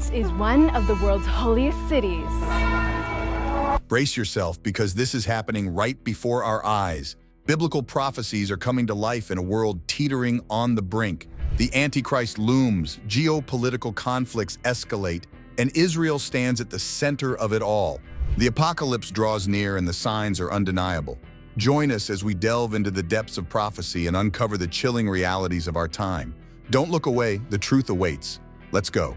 This is one of the world's holiest cities. Brace yourself, because this is happening right before our eyes. Biblical prophecies are coming to life in a world teetering on the brink. The Antichrist looms, geopolitical conflicts escalate, and Israel stands at the center of it all. The apocalypse draws near and the signs are undeniable. Join us as we delve into the depths of prophecy and uncover the chilling realities of our time. Don't look away, the truth awaits. Let's go.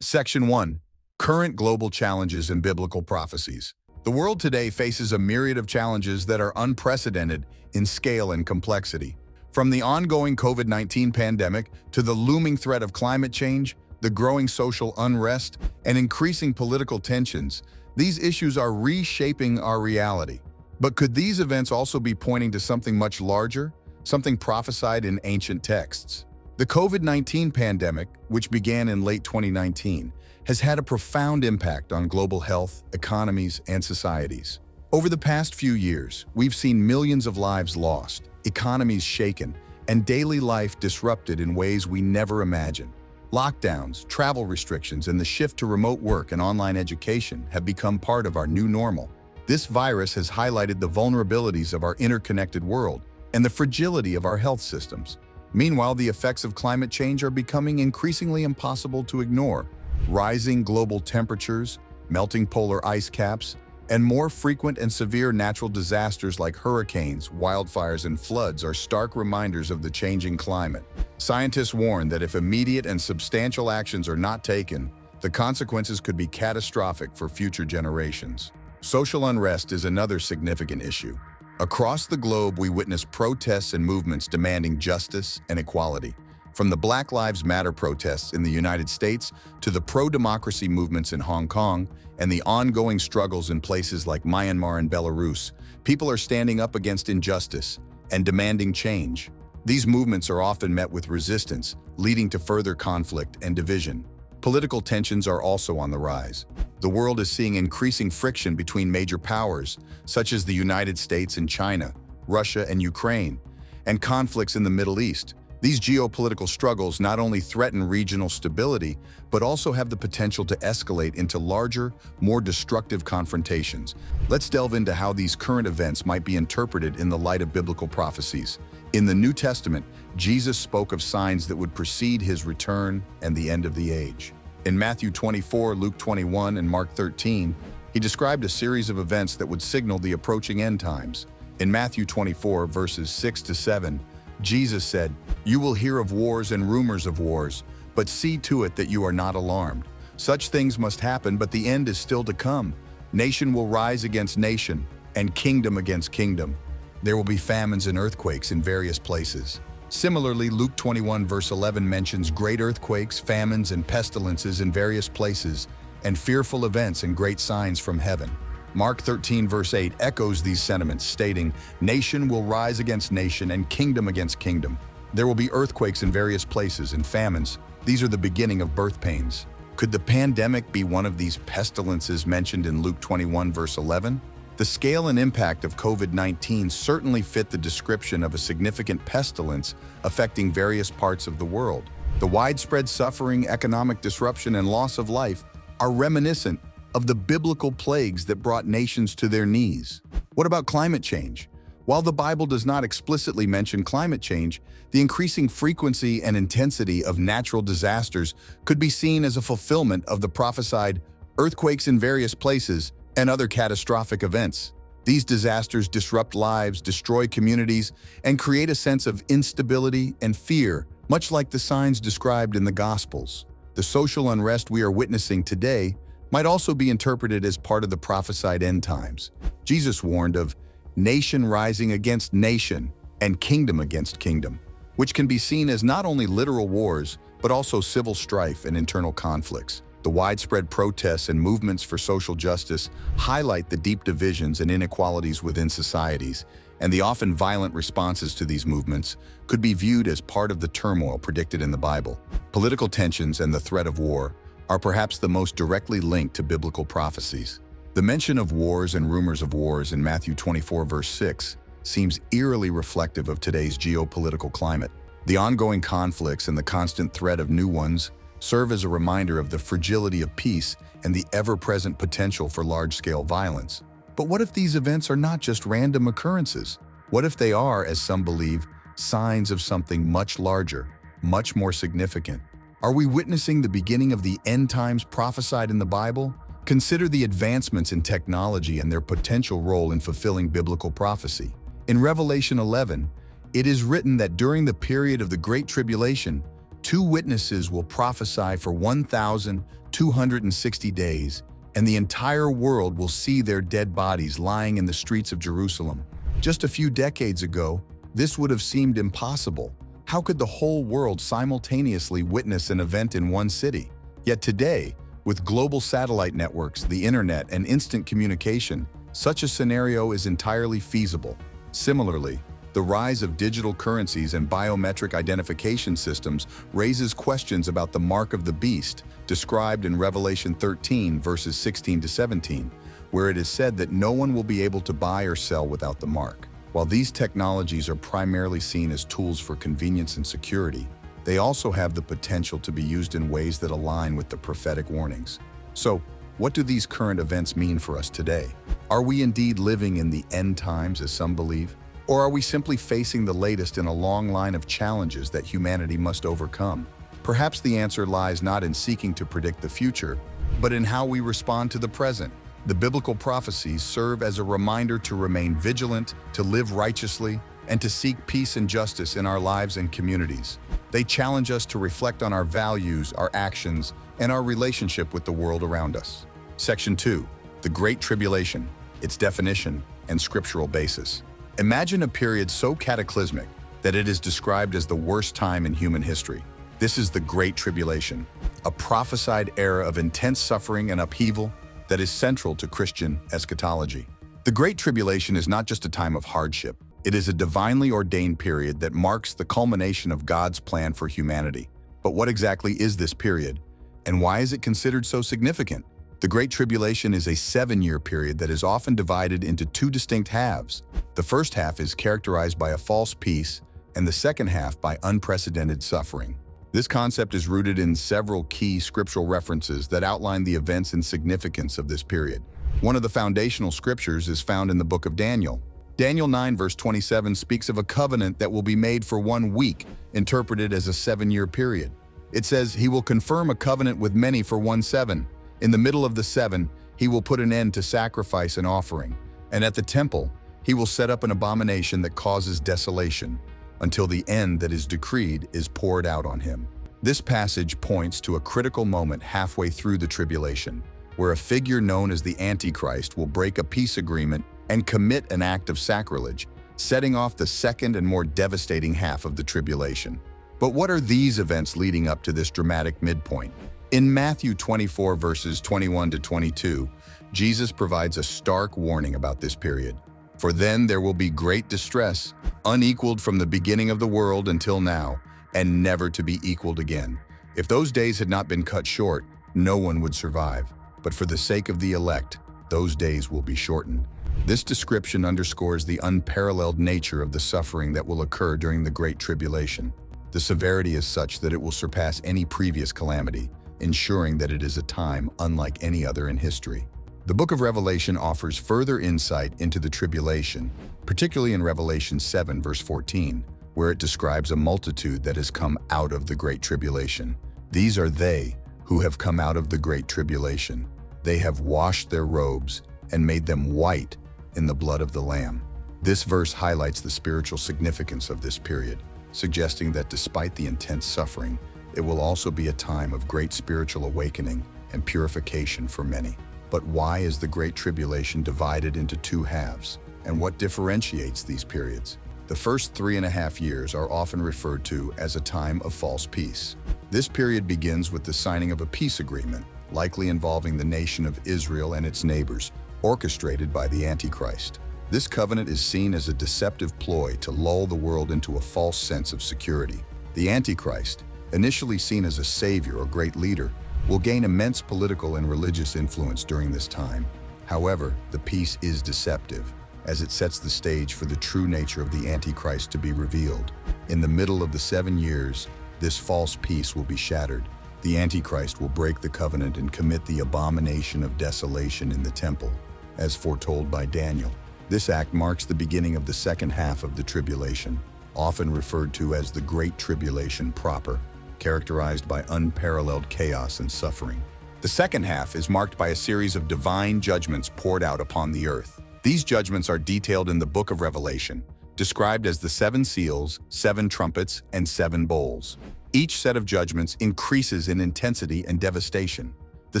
Section 1. Current global challenges and biblical prophecies. The world today faces a myriad of challenges that are unprecedented in scale and complexity. From the ongoing COVID-19 pandemic to the looming threat of climate change, the growing social unrest, and increasing political tensions, these issues are reshaping our reality. But could these events also be pointing to something much larger, something prophesied in ancient texts? The COVID-19 pandemic, which began in late 2019, has had a profound impact on global health, economies, and societies. Over the past few years, we've seen millions of lives lost, economies shaken, and daily life disrupted in ways we never imagined. Lockdowns, travel restrictions, and the shift to remote work and online education have become part of our new normal. This virus has highlighted the vulnerabilities of our interconnected world and the fragility of our health systems. Meanwhile, the effects of climate change are becoming increasingly impossible to ignore. Rising global temperatures, melting polar ice caps, and more frequent and severe natural disasters like hurricanes, wildfires, and floods are stark reminders of the changing climate. Scientists warn that if immediate and substantial actions are not taken, the consequences could be catastrophic for future generations. Social unrest is another significant issue. Across the globe, we witness protests and movements demanding justice and equality. From the Black Lives Matter protests in the United States to the pro-democracy movements in Hong Kong and the ongoing struggles in places like Myanmar and Belarus, people are standing up against injustice and demanding change. These movements are often met with resistance, leading to further conflict and division. Political tensions are also on the rise. The world is seeing increasing friction between major powers, such as the United States and China, Russia and Ukraine, and conflicts in the Middle East. These geopolitical struggles not only threaten regional stability, but also have the potential to escalate into larger, more destructive confrontations. Let's delve into how these current events might be interpreted in the light of biblical prophecies. In the New Testament, Jesus spoke of signs that would precede his return and the end of the age. In Matthew 24, Luke 21, and Mark 13, he described a series of events that would signal the approaching end times. In Matthew 24, verses 6 to 7, Jesus said, "You will hear of wars and rumors of wars, but see to it that you are not alarmed. Such things must happen, but the end is still to come. Nation will rise against nation, and kingdom against kingdom. There will be famines and earthquakes in various places." Similarly, Luke 21 verse 11 mentions great earthquakes, famines, and pestilences in various places, and fearful events and great signs from heaven. Mark 13 verse 8 echoes these sentiments, stating, "Nation will rise against nation and kingdom against kingdom. There will be earthquakes in various places and famines. These are the beginning of birth pains." Could the pandemic be one of these pestilences mentioned in Luke 21 verse 11? The scale and impact of COVID-19 certainly fit the description of a significant pestilence affecting various parts of the world. The widespread suffering, economic disruption, and loss of life are reminiscent of the biblical plagues that brought nations to their knees. What about climate change? While the Bible does not explicitly mention climate change, the increasing frequency and intensity of natural disasters could be seen as a fulfillment of the prophesied earthquakes in various places and other catastrophic events. These disasters disrupt lives, destroy communities, and create a sense of instability and fear, much like the signs described in the Gospels. The social unrest we are witnessing today might also be interpreted as part of the prophesied end times. Jesus warned of nation rising against nation and kingdom against kingdom, which can be seen as not only literal wars, but also civil strife and internal conflicts. The widespread protests and movements for social justice highlight the deep divisions and inequalities within societies, and the often violent responses to these movements could be viewed as part of the turmoil predicted in the Bible. Political tensions and the threat of war are perhaps the most directly linked to biblical prophecies. The mention of wars and rumors of wars in Matthew 24 verse 6 seems eerily reflective of today's geopolitical climate. The ongoing conflicts and the constant threat of new ones serve as a reminder of the fragility of peace and the ever-present potential for large-scale violence. But what if these events are not just random occurrences? What if they are, as some believe, signs of something much larger, much more significant? Are we witnessing the beginning of the end times prophesied in the Bible? Consider the advancements in technology and their potential role in fulfilling biblical prophecy. In Revelation 11, it is written that during the period of the Great Tribulation, 2 witnesses will prophesy for 1,260 days, and the entire world will see their dead bodies lying in the streets of Jerusalem. Just a few decades ago, this would have seemed impossible. How could the whole world simultaneously witness an event in one city? Yet today, with global satellite networks, the internet, and instant communication, such a scenario is entirely feasible. Similarly, the rise of digital currencies and biometric identification systems raises questions about the mark of the beast, described in Revelation 13, verses 16 to 17, where it is said that no one will be able to buy or sell without the mark. While these technologies are primarily seen as tools for convenience and security, they also have the potential to be used in ways that align with the prophetic warnings. So, what do these current events mean for us today? Are we indeed living in the end times, as some believe? Or are we simply facing the latest in a long line of challenges that humanity must overcome? Perhaps the answer lies not in seeking to predict the future, but in how we respond to the present. The biblical prophecies serve as a reminder to remain vigilant, to live righteously, and to seek peace and justice in our lives and communities. They challenge us to reflect on our values, our actions, and our relationship with the world around us. Section 2. The Great Tribulation, its definition and scriptural basis. Imagine a period so cataclysmic that it is described as the worst time in human history. This is the Great Tribulation, a prophesied era of intense suffering and upheaval that is central to Christian eschatology. The Great Tribulation is not just a time of hardship. It is a divinely ordained period that marks the culmination of God's plan for humanity. But what exactly is this period, and why is it considered so significant? The Great Tribulation is a 7-year period that is often divided into 2 distinct halves. The first half is characterized by a false peace, and the second half by unprecedented suffering. This concept is rooted in several key scriptural references that outline the events and significance of this period. One of the foundational scriptures is found in the book of Daniel. Daniel 9 verse 27 speaks of a covenant that will be made for 1 week, interpreted as a 7-year period. It says, "He will confirm a covenant with many for 1/7. In the middle of the 7, he will put an end to sacrifice and offering. And at the temple, he will set up an abomination that causes desolation, until the end that is decreed is poured out on him." This passage points to a critical moment halfway through the tribulation, where a figure known as the Antichrist will break a peace agreement and commit an act of sacrilege, setting off the second and more devastating half of the tribulation. But what are these events leading up to this dramatic midpoint? In Matthew 24 verses 21 to 22, Jesus provides a stark warning about this period. "For then there will be great distress, unequaled from the beginning of the world until now, and never to be equaled again. If those days had not been cut short, no one would survive. But for the sake of the elect, those days will be shortened." This description underscores the unparalleled nature of the suffering that will occur during the Great Tribulation. The severity is such that it will surpass any previous calamity, ensuring that it is a time unlike any other in history. The book of Revelation offers further insight into the tribulation, particularly in Revelation 7 verse 14, where it describes a multitude that has come out of the Great Tribulation. "These are they who have come out of the Great Tribulation. They have washed their robes and made them white in the blood of the Lamb." This verse highlights the spiritual significance of this period, suggesting that despite the intense suffering, it will also be a time of great spiritual awakening and purification for many. But why is the Great Tribulation divided into 2 halves? And what differentiates these periods? The first 3.5 years are often referred to as a time of false peace. This period begins with the signing of a peace agreement, likely involving the nation of Israel and its neighbors, orchestrated by the Antichrist. This covenant is seen as a deceptive ploy to lull the world into a false sense of security. The Antichrist, initially seen as a savior or great leader, will gain immense political and religious influence during this time. However, the peace is deceptive, as it sets the stage for the true nature of the Antichrist to be revealed. In the middle of the 7 years, this false peace will be shattered. The Antichrist will break the covenant and commit the abomination of desolation in the temple, as foretold by Daniel. This act marks the beginning of the second half of the tribulation, often referred to as the Great Tribulation proper, characterized by unparalleled chaos and suffering. The second half is marked by a series of divine judgments poured out upon the earth. These judgments are detailed in the book of Revelation, described as the 7 seals, 7 trumpets, and 7 bowls. Each set of judgments increases in intensity and devastation. The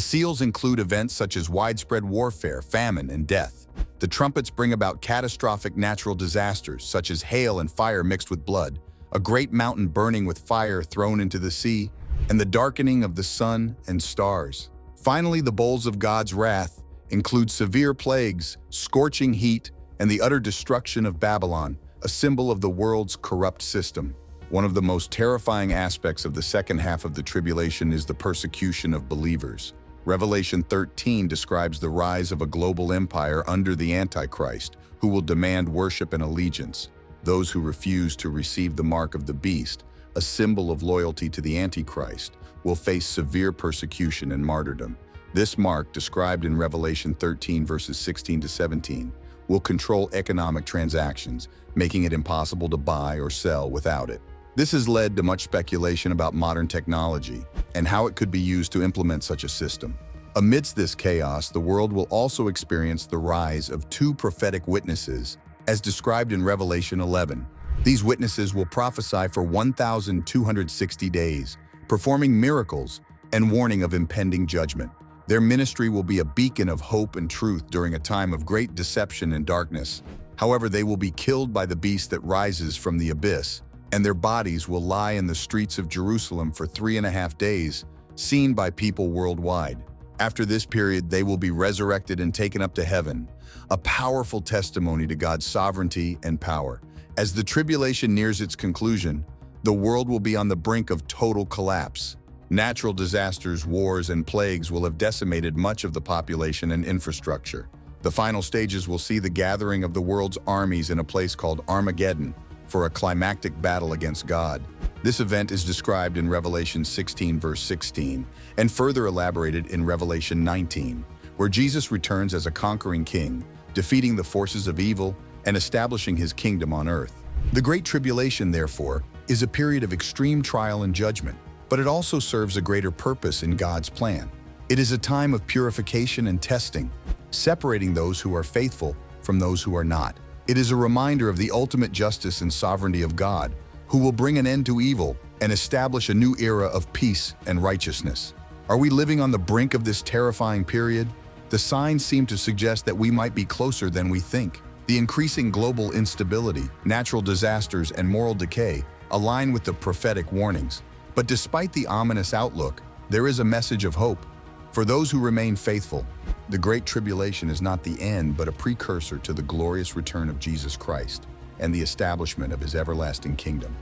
seals include events such as widespread warfare, famine, and death. The trumpets bring about catastrophic natural disasters such as hail and fire mixed with blood, a great mountain burning with fire thrown into the sea, and the darkening of the sun and stars. Finally, the bowls of God's wrath include severe plagues, scorching heat, and the utter destruction of Babylon, a symbol of the world's corrupt system. One of the most terrifying aspects of the second half of the tribulation is the persecution of believers. Revelation 13 describes the rise of a global empire under the Antichrist, who will demand worship and allegiance. Those who refuse to receive the mark of the beast, a symbol of loyalty to the Antichrist, will face severe persecution and martyrdom. This mark, described in Revelation 13 verses 16 to 17, will control economic transactions, making it impossible to buy or sell without it. This has led to much speculation about modern technology and how it could be used to implement such a system. Amidst this chaos, the world will also experience the rise of 2 prophetic witnesses, as described in Revelation 11. These witnesses will prophesy for 1,260 days, performing miracles and warning of impending judgment. Their ministry will be a beacon of hope and truth during a time of great deception and darkness. However, they will be killed by the beast that rises from the abyss, and their bodies will lie in the streets of Jerusalem for 3.5 days, seen by people worldwide. After this period, they will be resurrected and taken up to heaven, a powerful testimony to God's sovereignty and power. As the tribulation nears its conclusion, the world will be on the brink of total collapse. Natural disasters, wars, and plagues will have decimated much of the population and infrastructure. The final stages will see the gathering of the world's armies in a place called Armageddon, for a climactic battle against God. This event is described in Revelation 16 verse 16 and further elaborated in Revelation 19, where Jesus returns as a conquering king, defeating the forces of evil and establishing his kingdom on earth. The Great Tribulation, therefore, is a period of extreme trial and judgment, but it also serves a greater purpose in God's plan. It is a time of purification and testing, separating those who are faithful from those who are not. It is a reminder of the ultimate justice and sovereignty of God, who will bring an end to evil and establish a new era of peace and righteousness. Are we living on the brink of this terrifying period? The signs seem to suggest that we might be closer than we think. The increasing global instability, natural disasters, and moral decay align with the prophetic warnings. But despite the ominous outlook, there is a message of hope. For those who remain faithful, the Great Tribulation is not the end, but a precursor to the glorious return of Jesus Christ and the establishment of his everlasting kingdom.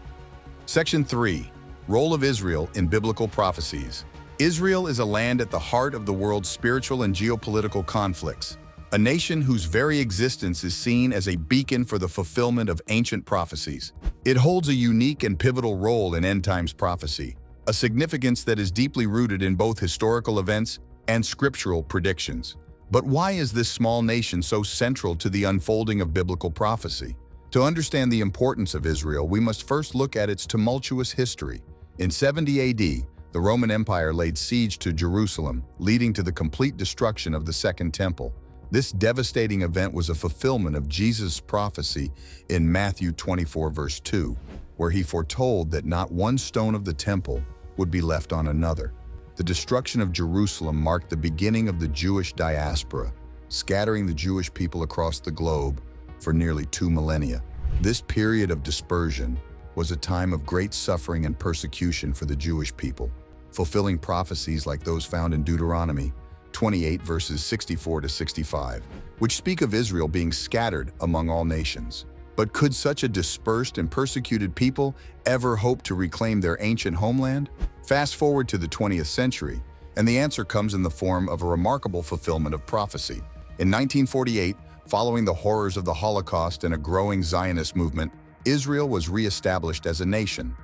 Section 3. Role of Israel in Biblical Prophecies. Israel is a land at the heart of the world's spiritual and geopolitical conflicts, a nation whose very existence is seen as a beacon for the fulfillment of ancient prophecies. It holds a unique and pivotal role in end-times prophecy, a significance that is deeply rooted in both historical events and scriptural predictions. But why is this small nation so central to the unfolding of biblical prophecy? To understand the importance of Israel, we must first look at its tumultuous history. In 70 AD, the Roman Empire laid siege to Jerusalem, leading to the complete destruction of the Second Temple. This devastating event was a fulfillment of Jesus' prophecy in Matthew 24 verse 2, where he foretold that not one stone of the temple would be left on another. The destruction of Jerusalem marked the beginning of the Jewish diaspora, scattering the Jewish people across the globe for nearly 2 millennia. This period of dispersion was a time of great suffering and persecution for the Jewish people, fulfilling prophecies like those found in Deuteronomy 28 verses 64 to 65, which speak of Israel being scattered among all nations. But could such a dispersed and persecuted people ever hope to reclaim their ancient homeland? Fast forward to the 20th century, and the answer comes in the form of a remarkable fulfillment of prophecy. In 1948, following the horrors of the Holocaust and a growing Zionist movement, Israel was re-established as a nation.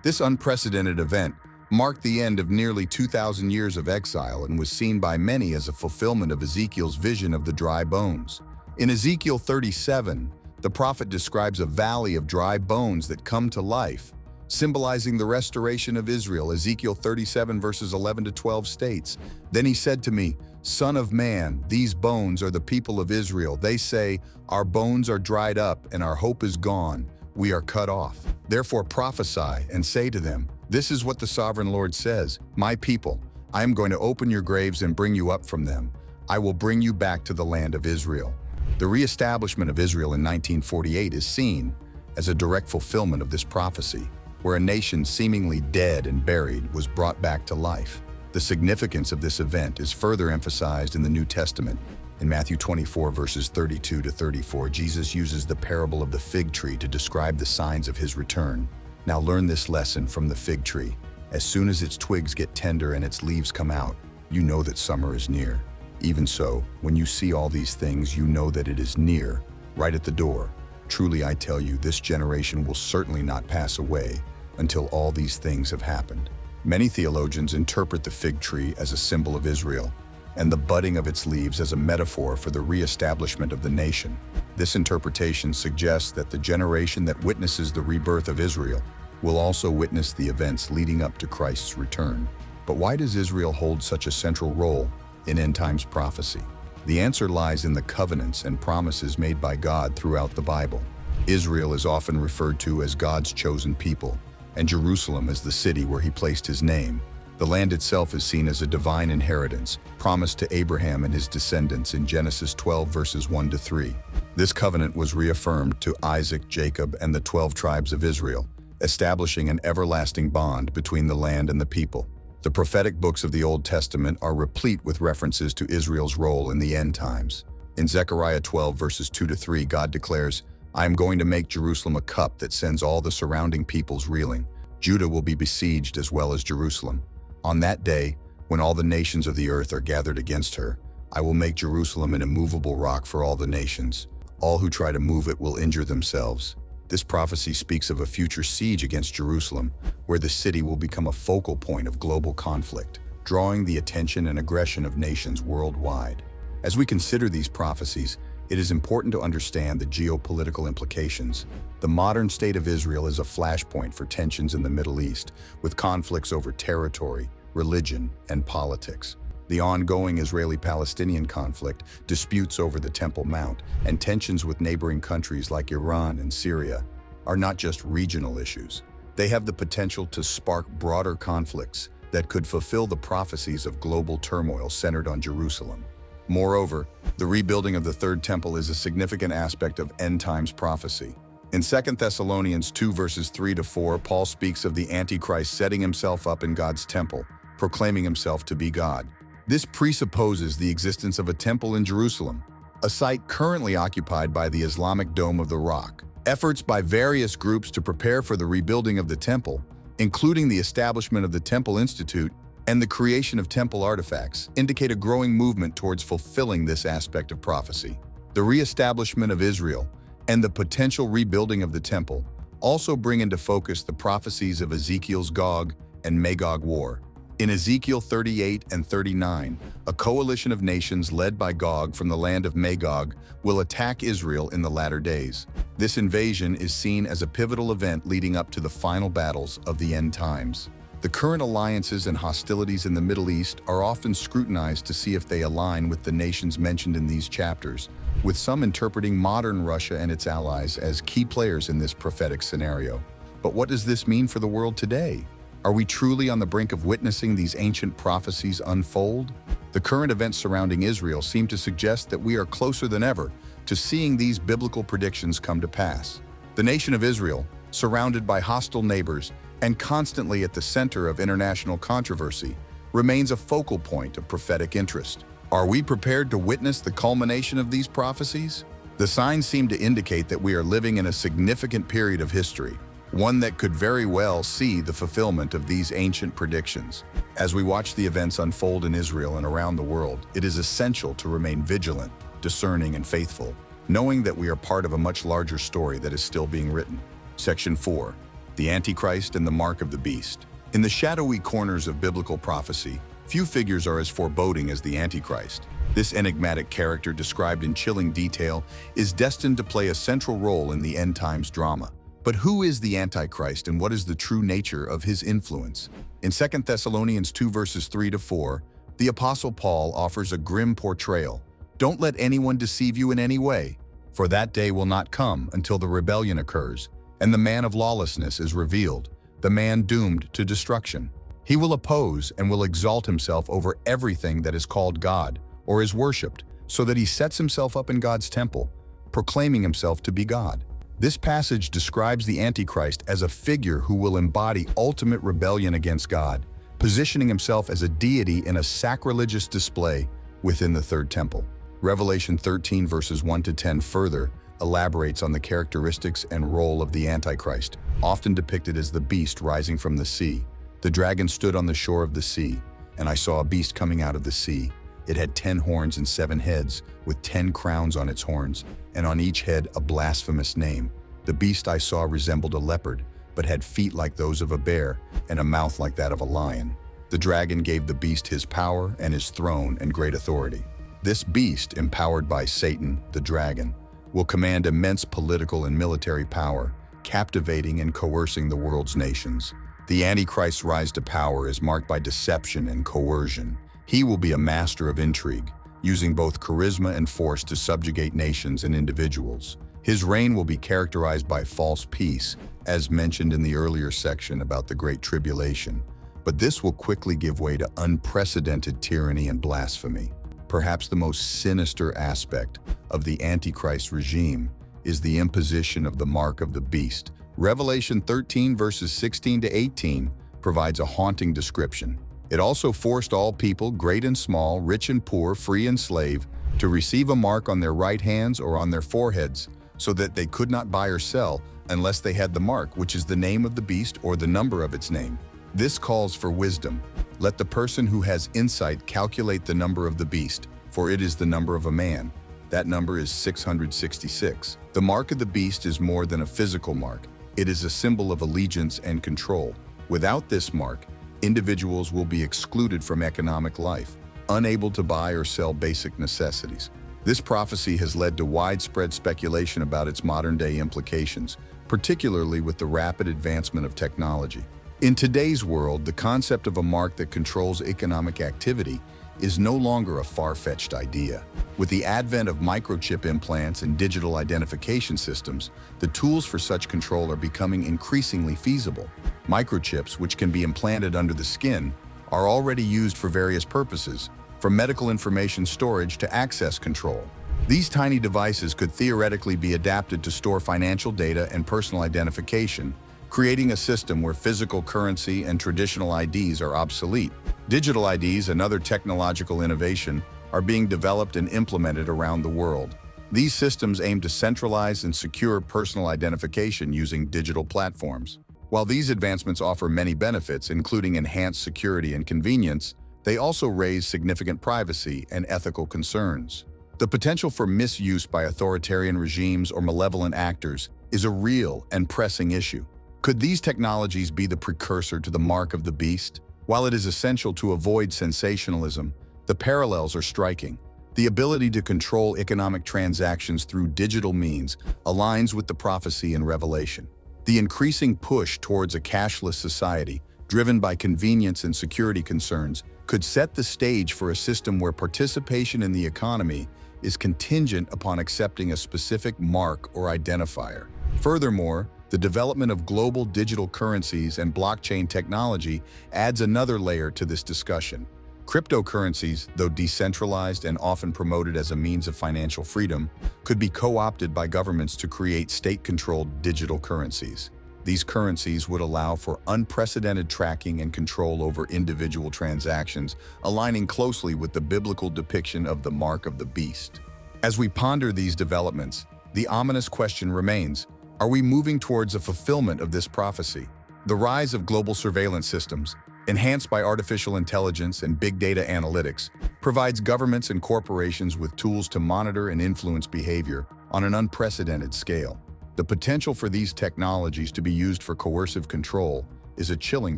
This unprecedented event marked the end of nearly 2,000 years of exile and was seen by many as a fulfillment of Ezekiel's vision of the dry bones. In Ezekiel 37, the prophet describes a valley of dry bones that come to life, symbolizing the restoration of Israel. Ezekiel 37 verses 11 to 12 states, "Then he said to me, Son of man, these bones are the people of Israel. They say, our bones are dried up and our hope is gone. We are cut off. Therefore prophesy and say to them, this is what the sovereign Lord says, my people, I am going to open your graves and bring you up from them. I will bring you back to the land of Israel." The reestablishment of Israel in 1948 is seen as a direct fulfillment of this prophecy, where a nation seemingly dead and buried was brought back to life. The significance of this event is further emphasized in the New Testament. In Matthew 24 verses 32 to 34, Jesus uses the parable of the fig tree to describe the signs of his return. Now learn this lesson from the fig tree. As soon as its twigs get tender and its leaves come out, you know that summer is near. Even so, when you see all these things, you know that it is near, right at the door. Truly I tell you, this generation will certainly not pass away until all these things have happened. Many theologians interpret the fig tree as a symbol of Israel, and the budding of its leaves as a metaphor for the reestablishment of the nation. This interpretation suggests that the generation that witnesses the rebirth of Israel will also witness the events leading up to Christ's return. But why does Israel hold such a central role in end times prophecy? The answer lies in the covenants and promises made by God throughout the Bible. Israel is often referred to as God's chosen people, and Jerusalem as the city where he placed his name. The land itself is seen as a divine inheritance promised to Abraham and his descendants in Genesis 12 verses 1 to 3. This covenant was reaffirmed to Isaac, Jacob, and the 12 tribes of Israel, establishing an everlasting bond between the land and the people. The prophetic books of the Old Testament are replete with references to Israel's role in the end times. In Zechariah 12 verses 2 to 3, God declares, "I am going to make Jerusalem a cup that sends all the surrounding peoples reeling. Judah will be besieged as well as Jerusalem. On that day, when all the nations of the earth are gathered against her, I will make Jerusalem an immovable rock for all the nations. All who try to move it will injure themselves." This prophecy speaks of a future siege against Jerusalem, where the city will become a focal point of global conflict, drawing the attention and aggression of nations worldwide. As we consider these prophecies, it is important to understand the geopolitical implications. The modern state of Israel is a flashpoint for tensions in the Middle East, with conflicts over territory, religion, and politics. The ongoing Israeli-Palestinian conflict, disputes over the Temple Mount, and tensions with neighboring countries like Iran and Syria are not just regional issues. They have the potential to spark broader conflicts that could fulfill the prophecies of global turmoil centered on Jerusalem. Moreover, the rebuilding of the Third Temple is a significant aspect of end times prophecy. In 2 Thessalonians 2 verses 3 to 4, Paul speaks of the Antichrist setting himself up in God's temple, proclaiming himself to be God. This presupposes the existence of a temple in Jerusalem, a site currently occupied by the Islamic Dome of the Rock. Efforts by various groups to prepare for the rebuilding of the temple, including the establishment of the Temple Institute and the creation of temple artifacts, indicate a growing movement towards fulfilling this aspect of prophecy. The reestablishment of Israel and the potential rebuilding of the temple also bring into focus the prophecies of Ezekiel's Gog and Magog war. In Ezekiel 38 and 39, a coalition of nations led by Gog from the land of Magog will attack Israel in the latter days. This invasion is seen as a pivotal event leading up to the final battles of the end times. The current alliances and hostilities in the Middle East are often scrutinized to see if they align with the nations mentioned in these chapters, with some interpreting modern Russia and its allies as key players in this prophetic scenario. But what does this mean for the world today? Are we truly on the brink of witnessing these ancient prophecies unfold? The current events surrounding Israel seem to suggest that we are closer than ever to seeing these biblical predictions come to pass. The nation of Israel, surrounded by hostile neighbors and constantly at the center of international controversy, remains a focal point of prophetic interest. Are we prepared to witness the culmination of these prophecies? The signs seem to indicate that we are living in a significant period of history, one that could very well see the fulfillment of these ancient predictions. As we watch the events unfold in Israel and around the world, it is essential to remain vigilant, discerning, and faithful, knowing that we are part of a much larger story that is still being written. Section 4. The Antichrist and the Mark of the Beast. In the shadowy corners of biblical prophecy, few figures are as foreboding as the Antichrist. This enigmatic character, described in chilling detail, is destined to play a central role in the end times drama. But who is the Antichrist and what is the true nature of his influence? In 2 Thessalonians 2 verses 3-4, the Apostle Paul offers a grim portrayal. Don't let anyone deceive you in any way, for that day will not come until the rebellion occurs, and the man of lawlessness is revealed, the man doomed to destruction. He will oppose and will exalt himself over everything that is called God or is worshipped, so that he sets himself up in God's temple, proclaiming himself to be God. This passage describes the Antichrist as a figure who will embody ultimate rebellion against God, positioning himself as a deity in a sacrilegious display within the third temple. Revelation 13 verses 1-10 further elaborates on the characteristics and role of the Antichrist, often depicted as the beast rising from the sea. The dragon stood on the shore of the sea, and I saw a beast coming out of the sea. It had 10 horns and 7 heads, with 10 crowns on its horns, and on each head a blasphemous name. The beast I saw resembled a leopard, but had feet like those of a bear, and a mouth like that of a lion. The dragon gave the beast his power and his throne and great authority. This beast, empowered by Satan, the dragon, will command immense political and military power, captivating and coercing the world's nations. The Antichrist's rise to power is marked by deception and coercion. He will be a master of intrigue, using both charisma and force to subjugate nations and individuals. His reign will be characterized by false peace, as mentioned in the earlier section about the Great Tribulation. But this will quickly give way to unprecedented tyranny and blasphemy. Perhaps the most sinister aspect of the Antichrist regime is the imposition of the mark of the beast. Revelation 13 verses 16-18 provides a haunting description. It also forced all people, great and small, rich and poor, free and slave, to receive a mark on their right hands or on their foreheads, so that they could not buy or sell unless they had the mark, which is the name of the beast or the number of its name. This calls for wisdom. Let the person who has insight calculate the number of the beast, for it is the number of a man. That number is 666. The mark of the beast is more than a physical mark. It is a symbol of allegiance and control. Without this mark, individuals will be excluded from economic life, unable to buy or sell basic necessities. This prophecy has led to widespread speculation about its modern-day implications, particularly with the rapid advancement of technology. In today's world, the concept of a mark that controls economic activity is no longer a far-fetched idea. With the advent of microchip implants and digital identification systems, the tools for such control are becoming increasingly feasible. Microchips, which can be implanted under the skin, are already used for various purposes, from medical information storage to access control. These tiny devices could theoretically be adapted to store financial data and personal identification, creating a system where physical currency and traditional IDs are obsolete. Digital IDs, another technological innovation, are being developed and implemented around the world. These systems aim to centralize and secure personal identification using digital platforms. While these advancements offer many benefits, including enhanced security and convenience, they also raise significant privacy and ethical concerns. The potential for misuse by authoritarian regimes or malevolent actors is a real and pressing issue. Could these technologies be the precursor to the mark of the beast? While it is essential to avoid sensationalism, the parallels are striking. The ability to control economic transactions through digital means aligns with the prophecy in Revelation. The increasing push towards a cashless society, driven by convenience and security concerns, could set the stage for a system where participation in the economy is contingent upon accepting a specific mark or identifier. Furthermore, the development of global digital currencies and blockchain technology adds another layer to this discussion. Cryptocurrencies, though decentralized and often promoted as a means of financial freedom, could be co-opted by governments to create state-controlled digital currencies. These currencies would allow for unprecedented tracking and control over individual transactions, aligning closely with the biblical depiction of the mark of the beast. As we ponder these developments, the ominous question remains: are we moving towards a fulfillment of this prophecy? The rise of global surveillance systems, enhanced by artificial intelligence and big data analytics, provides governments and corporations with tools to monitor and influence behavior on an unprecedented scale. The potential for these technologies to be used for coercive control is a chilling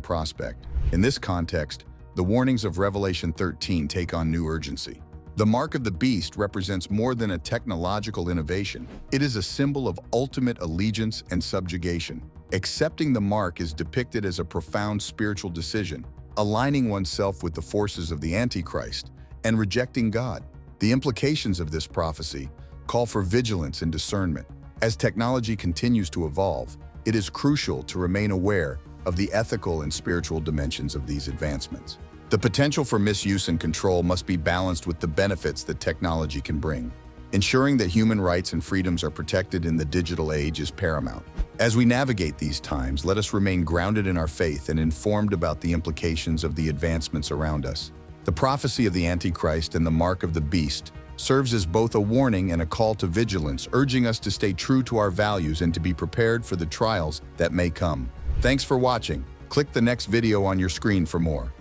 prospect. In this context, the warnings of Revelation 13 take on new urgency. The mark of the beast represents more than a technological innovation. It is a symbol of ultimate allegiance and subjugation. Accepting the mark is depicted as a profound spiritual decision, aligning oneself with the forces of the Antichrist and rejecting God. The implications of this prophecy call for vigilance and discernment. As technology continues to evolve, it is crucial to remain aware of the ethical and spiritual dimensions of these advancements. The potential for misuse and control must be balanced with the benefits that technology can bring. Ensuring that human rights and freedoms are protected in the digital age is paramount. As we navigate these times, let us remain grounded in our faith and informed about the implications of the advancements around us. The prophecy of the Antichrist and the mark of the beast serves as both a warning and a call to vigilance, urging us to stay true to our values and to be prepared for the trials that may come. Thanks for watching. Click the next video on your screen for more.